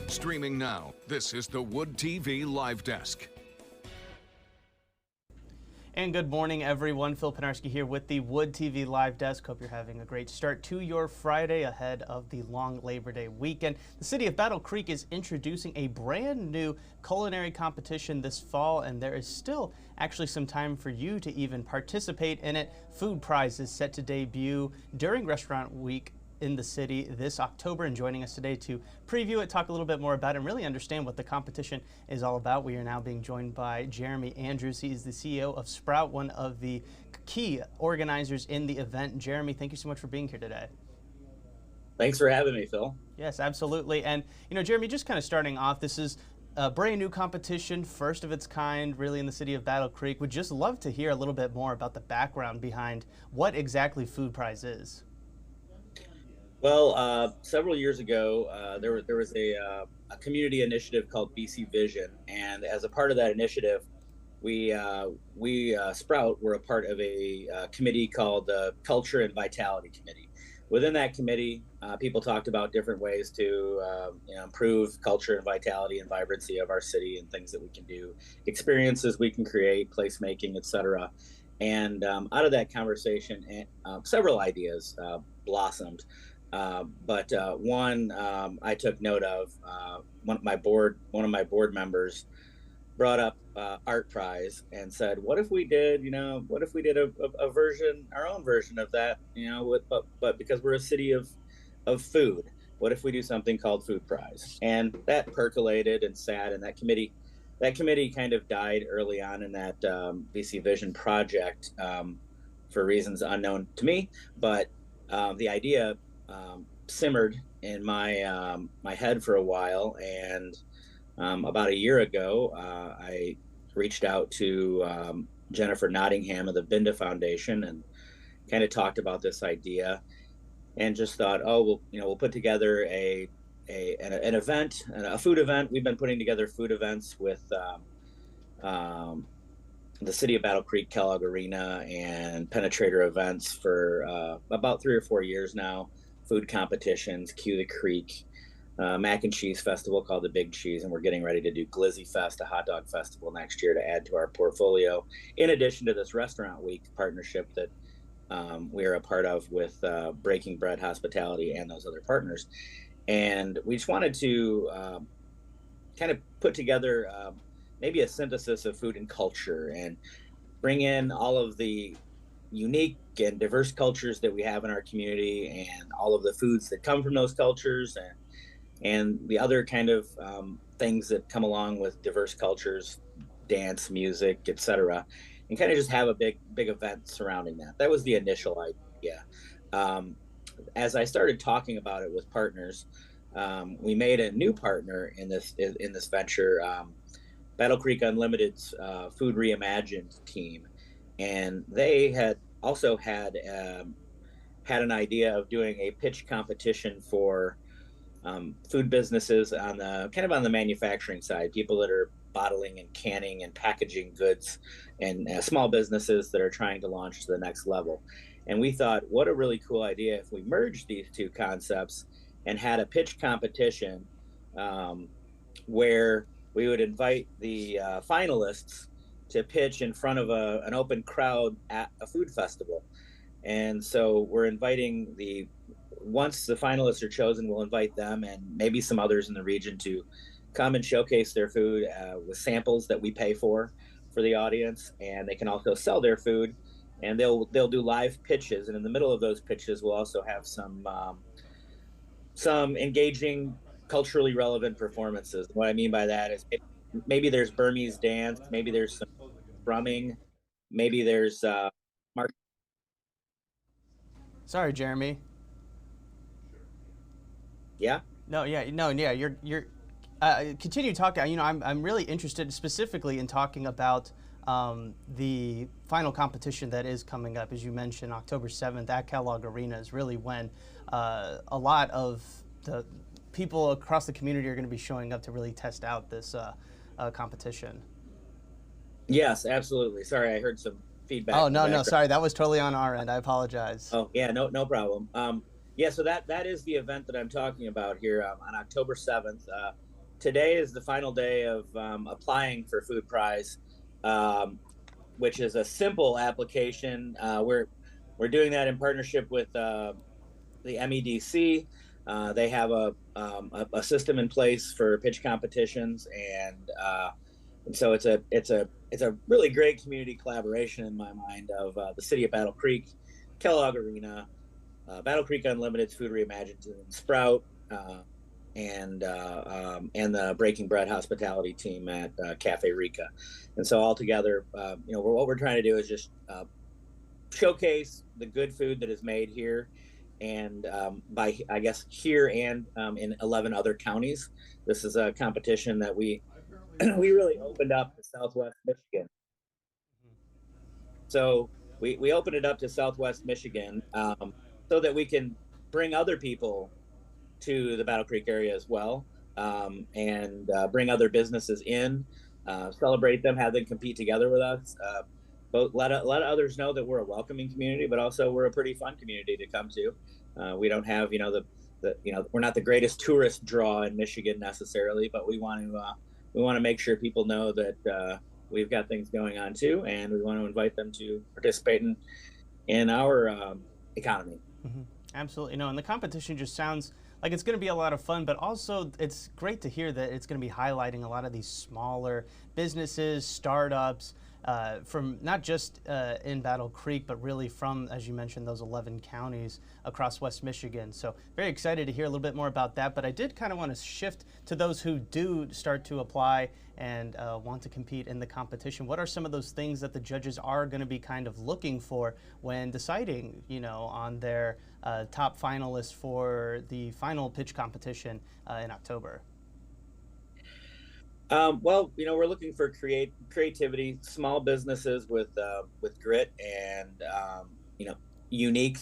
Streaming now, this is the Wood TV Live Desk. And good morning, everyone. Phil Penarski here with the Wood TV Live Desk. Hope you're having a great start to your Friday ahead of the long Labor Day weekend. The city of Battle Creek is introducing a brand new culinary competition this fall, and there is still actually some time for you to even participate in it. Food Prize is set to debut during Restaurant Week in the city this October, and joining us today to preview it, talk a little bit more about it, and really understand what the competition is all about. We are now being joined by Jeremy Andrews. He is the CEO of Sprout, one of the key organizers in the event. Jeremy, thank you so much for being here today. Thanks for having me, Phil. Yes, absolutely. And, Jeremy, just kind of starting off, this is a brand new competition, first of its kind, really in the city of Battle Creek. Would just love to hear a little bit more about the background behind what exactly Food Prize is. Well, several years ago, there was a community initiative called BC Vision, and as a part of that initiative, we Sprout were a part of a committee called the Culture and Vitality Committee. Within that committee, people talked about different ways to improve culture and vitality and vibrancy of our city and things that we can do, experiences we can create, placemaking, etc. And out of that conversation, several ideas blossomed. But one I took note of, one of my board members brought up Art Prize and said, what if we did a version, our own version of that, but because we're a city of food, what if we do something called Food Prize? And that percolated and sat, and that committee kind of died early on in that BC Vision project for reasons unknown to me, but the idea simmered in my head for a while, and about a year ago, I reached out to Jennifer Nottingham of the Binda Foundation and kind of talked about this idea, and just thought, we'll put together an event, a food event. We've been putting together food events with the City of Battle Creek, Kellogg Arena, and Penetrator events for about 3 or 4 years now. Food competitions, Cue the Creek, mac and cheese festival called the Big Cheese, and we're getting ready to do Glizzy Fest, a hot dog festival next year to add to our portfolio, in addition to this Restaurant Week partnership that we are a part of with Breaking Bread Hospitality and those other partners. And we just wanted to kind of put together maybe a synthesis of food and culture and bring in all of the unique and diverse cultures that we have in our community, and all of the foods that come from those cultures, and the other kind of things that come along with diverse cultures, dance, music, etc., and kind of just have a big event surrounding that. That was the initial idea. As I started talking about it with partners, we made a new partner in this venture, Battle Creek Unlimited's Food Reimagined team. And they had also had an idea of doing a pitch competition for food businesses on the manufacturing side, people that are bottling and canning and packaging goods, and small businesses that are trying to launch to the next level. And we thought, what a really cool idea if we merged these two concepts and had a pitch competition where we would invite the finalists to pitch in front of an open crowd at a food festival. And so we're inviting once the finalists are chosen, we'll invite them and maybe some others in the region to come and showcase their food with samples that we pay for the audience. And they can also sell their food, and they'll do live pitches. And in the middle of those pitches, we'll also have some engaging, culturally relevant performances. What I mean by that is maybe there's Burmese dance, maybe there's some drumming, maybe there's Sorry, Jeremy. Yeah. No, yeah. You're continue talking. I'm really interested specifically in talking about the final competition that is coming up, as you mentioned, October 7th at Kellogg Arena is really when a lot of the people across the community are going to be showing up to really test out this competition. Yes, absolutely. Sorry, I heard some feedback. Oh, no, sorry. That was totally on our end. I apologize. Oh, yeah, no problem. Yeah, so that is the event that I'm talking about here on October 7th. today is the final day of applying for Food Prize, um, which is a simple application. We're doing that in partnership with the MEDC. They have a system in place for pitch competitions, and so it's a really great community collaboration in my mind of the city of Battle Creek, Kellogg Arena, Battle Creek Unlimited's Food Reimagined, and Sprout, and the Breaking Bread hospitality team at Cafe Rica. And so all together, what we're trying to do is just showcase the good food that is made here, and by, I guess, here and in 11 other counties. This is a competition that we we really opened up to Southwest Michigan. So we opened it up to Southwest Michigan, so that we can bring other people to the Battle Creek area as well, and bring other businesses in, celebrate them, have them compete together with us. But let others know that we're a welcoming community, but also we're a pretty fun community to come to. We don't have, we're not the greatest tourist draw in Michigan necessarily, but we want to make sure people know that we've got things going on too, and we want to invite them to participate in our economy. Mm-hmm. Absolutely. No, and the competition just sounds like it's going to be a lot of fun, but also it's great to hear that it's going to be highlighting a lot of these smaller businesses, startups, from not just in Battle Creek, but really from, as you mentioned, those 11 counties across West Michigan. So very excited to hear a little bit more about that. But I did kind of want to shift to those who do start to apply and want to compete in the competition. What are some of those things that the judges are going to be kind of looking for when deciding, on their top finalists for the final pitch competition in October? Well, we're looking for creativity, small businesses with grit and unique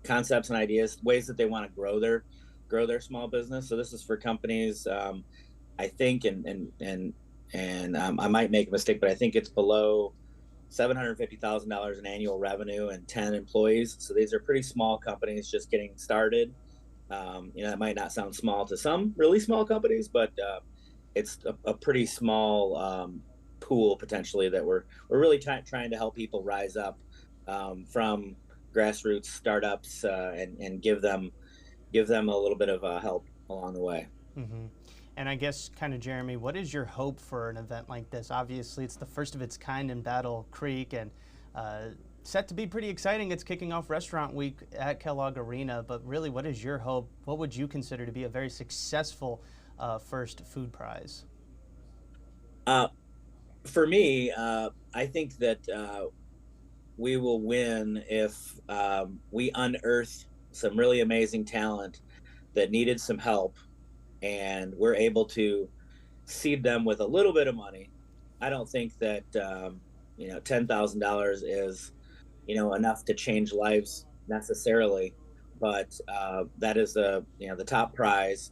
concepts and ideas, ways that they want to grow their small business. So this is for companies, I think, and I might make a mistake, but I think it's below $750,000 in annual revenue and 10 employees. So these are pretty small companies just getting started. It might not sound small to some really small companies, but it's a pretty small pool potentially that we're really trying to help people rise up from grassroots startups, and give them a little bit of help along the way. Mm-hmm. And I guess, kind of, Jeremy, what is your hope for an event like this? Obviously, it's the first of its kind in Battle Creek, and set to be pretty exciting. It's kicking off Restaurant Week at Kellogg Arena, but really, what is your hope? What would you consider to be a very successful first food prize? For me, I think that we will win if we unearth some really amazing talent that needed some help, and we're able to seed them with a little bit of money. I don't think that $10,000 is enough to change lives necessarily, but that is the top prize.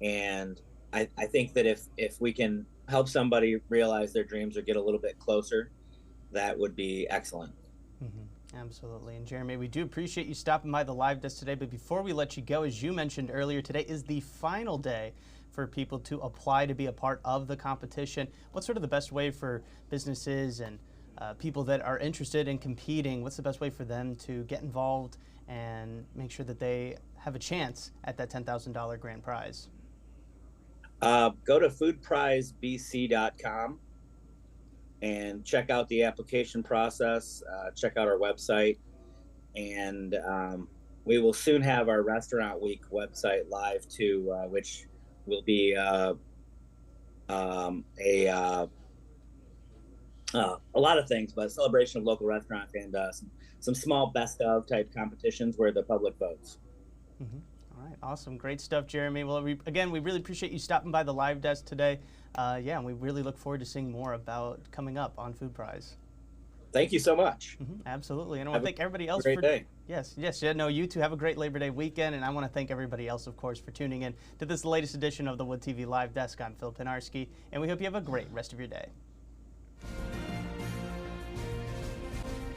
And I think that if we can help somebody realize their dreams or get a little bit closer, that would be excellent. Mm-hmm. Absolutely. And Jeremy, we do appreciate you stopping by the live desk today. But before we let you go, as you mentioned earlier, today is the final day for people to apply to be a part of the competition. What's sort of the best way for businesses and people that are interested in competing? What's the best way for them to get involved and make sure that they have a chance at that $10,000 grand prize? Go to foodprizebc.com and check out the application process, check out our website, and we will soon have our Restaurant Week website live too, which will be a lot of things, but a celebration of local restaurants and some small best of type competitions where the public votes. Mm-hmm. All right, awesome. Great stuff, Jeremy. Well, again, we really appreciate you stopping by the live desk today. And we really look forward to seeing more about coming up on Food Prize. Thank you so much. Mm-hmm, absolutely. And I want to thank everybody else for day. Yes. Yeah, no, you two have a great Labor Day weekend. And I want to thank everybody else, of course, for tuning in to this latest edition of the Wood TV Live Desk. I'm Phil Pinarski, and we hope you have a great rest of your day.